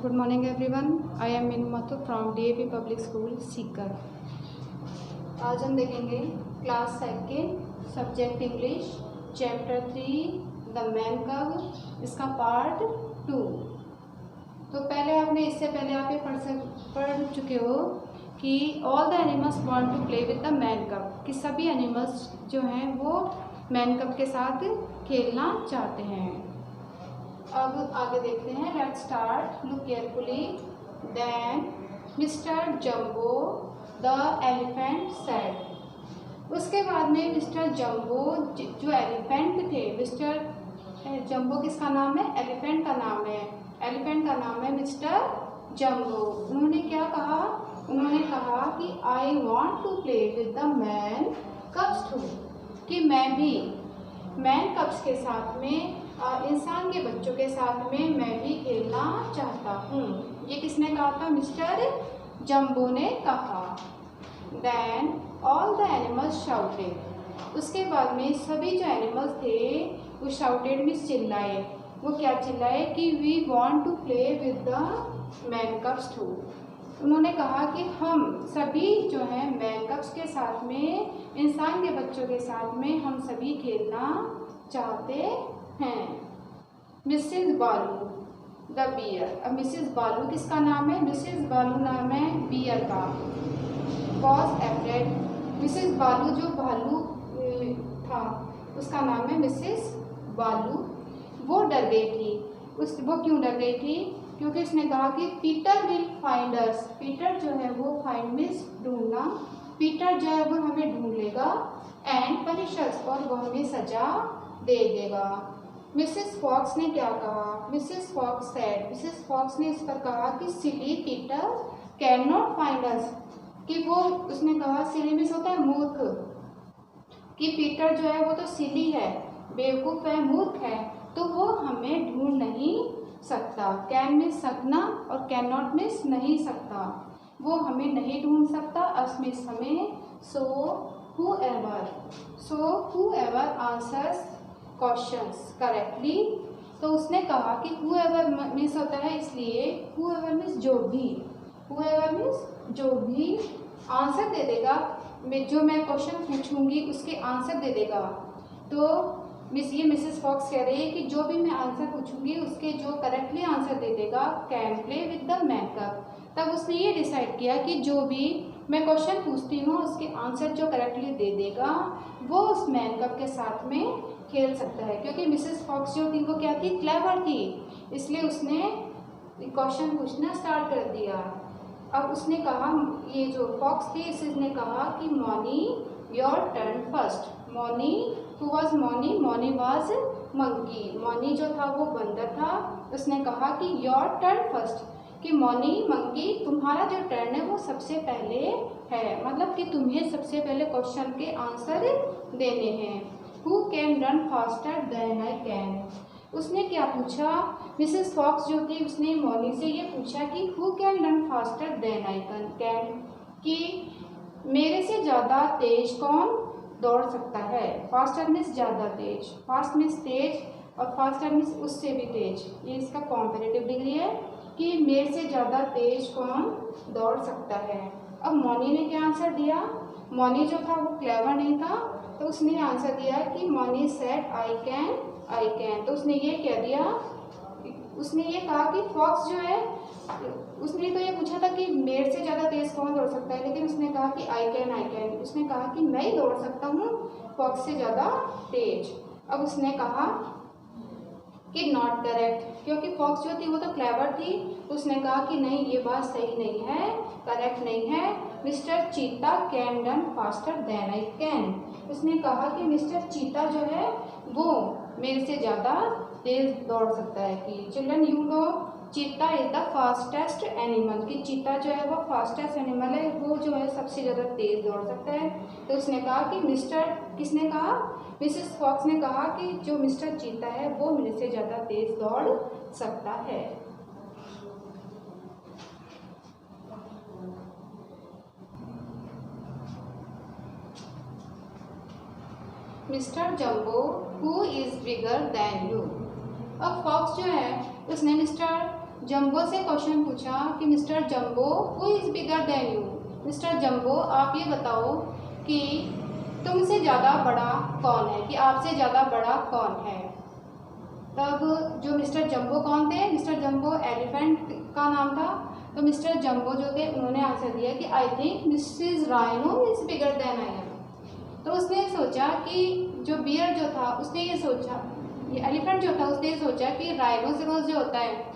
Good morning everyone. I am Minu Mathur from DAP Public School Sikar. आज हम देखेंगे class second subject English chapter 3 the man कब, इसका part 2। तो पहले आपने इससे पहले आप ये पढ़ चुके हो कि all the animals want to play with the man cub, कि सभी एनिमल्स जो हैं वो मैन कब के साथ खेलना चाहते हैं। अब आगे देखते हैं। Let's start, look carefully. Then Mr Jumbo the elephant said. उसके बाद में मिस्टर जम्बो जो एलिफेंट थे, मिस्टर जम्बो किसका नाम है? एलिफेंट का नाम है। एलिफेंट का नाम है मिस्टर जम्बो। उन्होंने क्या कहा? उन्होंने कहा कि I want to play with the man cubs too, कि मैं भी मैन कब्स के साथ में इंसान के बच्चों के साथ में मैं भी खेलना चाहता हूँ। ये किसने कहा था? मिस्टर जम्बो ने कहा। Then all the animals shouted. उसके बाद में सभी जो एनिमल्स थे वो शाउटेड मीन्स चिल्लाए। वो क्या चिल्लाए? कि we want to play with the man cubs too. उन्होंने कहा कि हम सभी जो हैं मैन कब्स के साथ में, इंसान के बच्चों के साथ में हम सभी खेलना चाहते हैं। मिसेस बालू द बियर। अब मिसेस बालू किसका नाम है? मिसेस बालू नाम है बियर का। Was afraid. मिसेस बालू जो भालू था उसका नाम है मिसेस बालू। वो डर गई थी। वो क्यों डर गई थी? क्योंकि उसने कहा कि Peter will find us. Peter जो है वो फाइंड मीन्स ढूंढना। पीटर जो है वो हमें ढूंढ लेगा एंड पनिश अस, और वो हमें सजा दे देगा। मिसेस फॉक्स ने क्या कहा? Mrs Fox said. Mrs Fox ने इस पर कहा कि silly Peter can not find us, कि वो उसने कहा सिली मीन्स होता है मूर्ख, कि पीटर जो है वो तो सिली है, बेवकूफ़ है, मूर्ख है, तो वो हमें ढूंढ नहीं सकता। कैन मीन्स सकना और कैन नॉट मीन्स नहीं सकता। वो हमें नहीं ढूंढ सकता। अस मीन्स हमें। सो whoever answers questions correctly। तो उसने कहा कि whoever मीन्स होता है इसलिए, whoever मीन्स जो भी, whoever मीन्स जो भी आंसर दे देगा, जो मैं क्वेश्चन पूछूंगी उसके आंसर दे देगा। तो ये मिसेस फॉक्स कह रही है कि जो भी मैं आंसर पूछूंगी उसके जो करेक्टली आंसर दे देगा can play with the man कब। तब उसने ये डिसाइड किया कि जो भी मैं क्वेश्चन पूछती हूँ उसके आंसर जो करेक्टली दे देगा वो उस मैन कब के साथ में खेल सकता है। क्योंकि मिसेस फॉक्स जो थी वो क्या थी? क्लेवर थी, इसलिए उसने क्वेश्चन पूछना स्टार्ट कर दिया। अब उसने कहा, ये जो फॉक्स थी इसने कहा कि मॉनी योर टर्न फर्स्ट। मॉनी, हु वाज मॉनी? मॉनी वाज मंकी। मॉनी जो था वो बंदर था। उसने कहा कि योर टर्न फर्स्ट, कि मॉनी मंकी तुम्हारा जो टर्न है वो सबसे पहले है, मतलब कि तुम्हें सबसे पहले क्वेश्चन के आंसर देने हैं। Who can run faster than I can. उसने क्या पूछा? मिसेस फॉक्स जो थी उसने मॉनी से ये पूछा कि who can run faster than I can, कि मेरे से ज़्यादा तेज कौन दौड़ सकता है। फास्टर मीन्स ज़्यादा तेज, फास्ट मीन्स तेज, और फास्टर मीन्स उससे भी तेज। ये इसका कॉम्पेरेटिव डिग्री है कि मेरे से ज़्यादा तेज कौन दौड़ सकता है। अब मॉनी ने क्या आंसर दिया? मॉनी जो था वो क्लेवर नहीं था, तो उसने आंसर दिया कि मॉनी सेड आई कैन। तो उसने ये कह दिया, उसने ये कहा कि फॉक्स जो है उसने तो ये पूछा था कि मेरे से ज़्यादा तेज कौन दौड़ सकता है, लेकिन उसने कहा कि आई कैन। उसने कहा कि मैं ही दौड़ सकता हूँ फॉक्स से ज़्यादा तेज। अब उसने कहा कि नॉट करेक्ट, क्योंकि फॉक्स जो थी वो तो क्लेवर थी। उसने कहा कि नहीं, ये बात सही नहीं है, करेक्ट नहीं है। Mr Cheetah can run faster than I can. उसने कहा कि मिस्टर चीता जो है वो मेरे से ज़्यादा तेज दौड़ सकता है। कि चिल्ड्रन यू नो चीता इज द फास्टेस्ट एनिमल, कि चीता जो है वो फास्टेस्ट एनिमल है, वो जो है सबसे ज़्यादा तेज दौड़ सकता है। तो उसने कहा कि मिस्टर, किसने कहा? मिसेस फॉक्स ने कहा कि जो मिस्टर चीता है वो मेरे से ज़्यादा तेज दौड़ सकता है। Mister jumbo who is bigger than you. अब फॉक्स जो है उसने मिस्टर जंबो से क्वेश्चन पूछा कि mister jumbo who is bigger than you. Mister jumbo आप ये बताओ कि तुमसे ज़्यादा बड़ा कौन है, कि आपसे ज़्यादा बड़ा कौन है। तब जो मिस्टर जंबो कौन थे, मिस्टर जंबो एलिफेंट का नाम था। तो मिस्टर जंबो जो थे उन्होंने आंसर दिया कि I think Mrs Rhino is bigger than I am. तो उसने सोचा कि जो बियर जो था उसने ये सोचा, ये एलिफेंट जो था उसने ये सोचा कि राइनोसेरोस जो होता है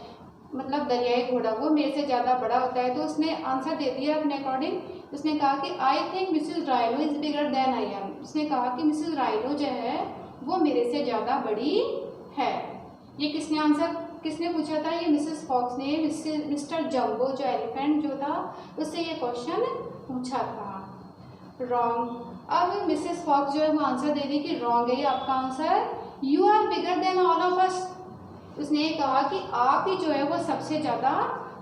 मतलब दरियाई घोड़ा वो मेरे से ज़्यादा बड़ा होता है। तो उसने आंसर दे दिया अपने अकॉर्डिंग। उसने कहा कि I think Mrs Rhino is bigger than I am. उसने कहा कि मिसेस राइनो जो है वो मेरे से ज़्यादा बड़ी है। ये किसने पूछा था, ये मिसेस फॉक्स ने मिस्टर जंबो जो एलिफेंट जो था उससे ये क्वेश्चन पूछा था। रॉन्ग। अब मिसेस फॉक्स जो है वो आंसर दे दी कि रॉन्ग है ये आपका answer, you are bigger than all of us. उसने ये कहा कि आप ही जो है वो सबसे ज़्यादा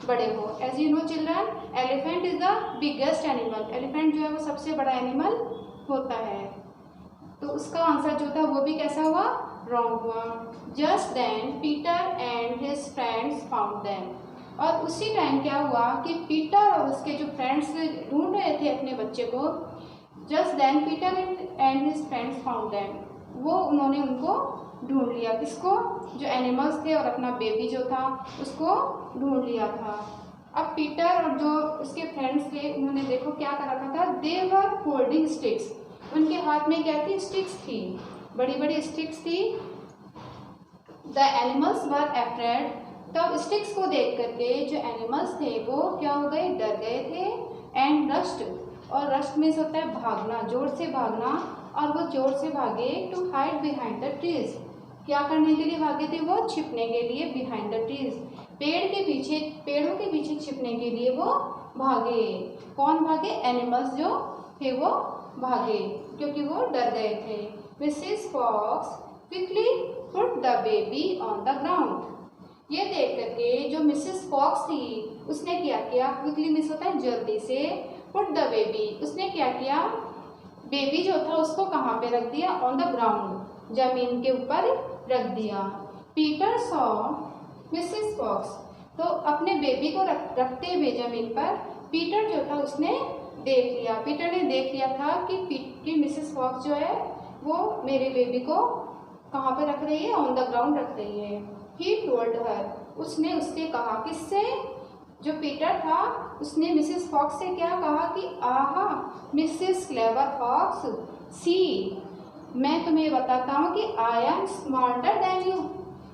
बड़े हो। As you know children, elephant is the biggest animal. Elephant जो है वो सबसे बड़ा एनिमल होता है। तो उसका आंसर जो था वो भी कैसा हुआ, रॉन्ग हुआ। Just then Peter and his friends found them. और उसी टाइम क्या हुआ कि पीटर और उसके जो फ्रेंड्स ढूंढ रहे थे अपने बच्चे को। Just then Peter and his friends found them, वो उन्होंने उनको ढूंढ लिया। किसको, जो एनिमल्स थे और अपना बेबी जो था उसको ढूंढ लिया था। अब पीटर और जो उसके फ्रेंड्स थे उन्होंने देखो क्या कर रखा था, दे वर होल्डिंग स्टिक्स। उनके हाथ में क्या थी, स्टिक्स थी, बड़ी बड़ी स्टिक्स थी। The animals were afraid. तब स्टिक्स को देख करके जो एनिमल्स थे वो क्या हो गए, डर गए थे। एंड रश्ड, और रश्ड में होता है भागना, जोर से भागना। और वो जोर से भागे to hide behind the trees. क्या करने के लिए भागे थे वो, छिपने के लिए बिहाइंड द ट्रीज, पेड़ों के पीछे छिपने के लिए वो भागे। कौन भागे, एनिमल्स जो थे वो भागे क्योंकि वो डर गए थे। Mrs Fox quickly put the baby on the ground. ये देख करके जो मिसेस फॉक्स थी उसने क्या किया, क्विकली मिस होता है जल्दी से, पुट द बेबी, उसने क्या किया, बेबी जो था उसको कहाँ पे रख दिया, ऑन द ग्राउंड, जमीन के ऊपर रख दिया। पीटर सॉ मिसेस फॉक्स, तो अपने बेबी को रखते हुए जमीन पर पीटर जो था उसने देख लिया। पीटर ने देख लिया था कि मिसेस फॉक्स जो है वो मेरे बेबी को कहाँ पे रख रही है, ऑन द ग्राउंड रख रही है। ही टोल्ड हर, उसने उससे कहा, किससे, जो पीटर था उसने मिसेस फॉक्स से क्या कहा कि आहा मिसेस क्लेवर फॉक्स, सी, मैं तुम्हें बताता हूँ कि I am smarter than you,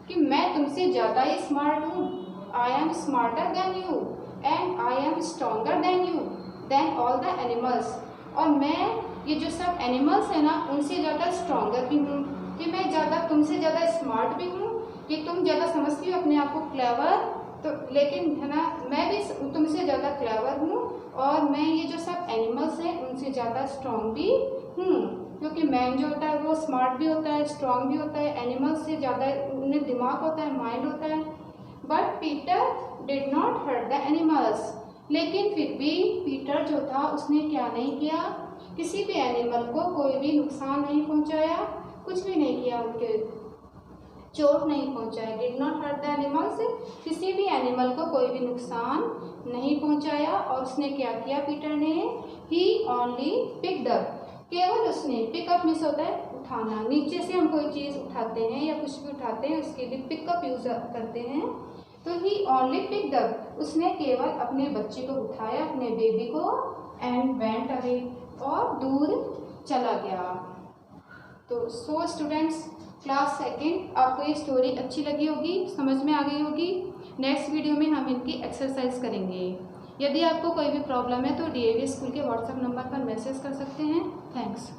कि मैं तुमसे ज़्यादा ही स्मार्ट हूँ। I am smarter than you and I am stronger than you than all the animals. और मैं ये जो सब एनिमल्स है ना उनसे ज़्यादा स्ट्रॉन्गर भी हूँ, कि मैं ज़्यादा तुमसे ज़्यादा स्मार्ट भी हूँ, कि तुम ज़्यादा समझती हो अपने आप को क्लेवर, तो लेकिन है ना मैं भी तुमसे ज़्यादा क्लेवर हूँ। और मैं ये जो सब एनिमल्स हैं उनसे ज़्यादा स्ट्रॉन्ग भी हूँ, क्योंकि मैन जो होता है वो स्मार्ट भी होता है, स्ट्रॉन्ग भी होता है, एनिमल्स से ज़्यादा उन्हें दिमाग होता है, माइंड होता है। But Peter did not hurt the animals, लेकिन फिर भी पीटर जो था उसने क्या नहीं किया, किसी भी एनिमल को कोई भी नुकसान नहीं पहुंचाया, कुछ भी नहीं किया, उनके चोट नहीं पहुंचाया। Did not hurt the animals, किसी भी एनिमल को कोई भी नुकसान नहीं पहुंचाया। और उसने क्या किया पीटर ने, ही ओनली पिक्ड अप, केवल उसने, पिकअप मीन्स होता है उठाना, नीचे से हम कोई चीज़ उठाते हैं या कुछ भी उठाते हैं उसके लिए पिकअप यूज करते हैं। तो ही ओनली पिक्ड अप, उसने केवल अपने बच्चे को उठाया, अपने बेबी को, एंड वेंट अवे, और दूर चला गया। तो सो स्टूडेंट्स, क्लास सेकेंड आपको ये स्टोरी अच्छी लगी होगी, समझ में आ गई होगी। नेक्स्ट वीडियो में हम इनकी एक्सरसाइज करेंगे। यदि आपको कोई भी प्रॉब्लम है तो DAV स्कूल के व्हाट्सएप नंबर पर मैसेज कर सकते हैं। थैंक्स।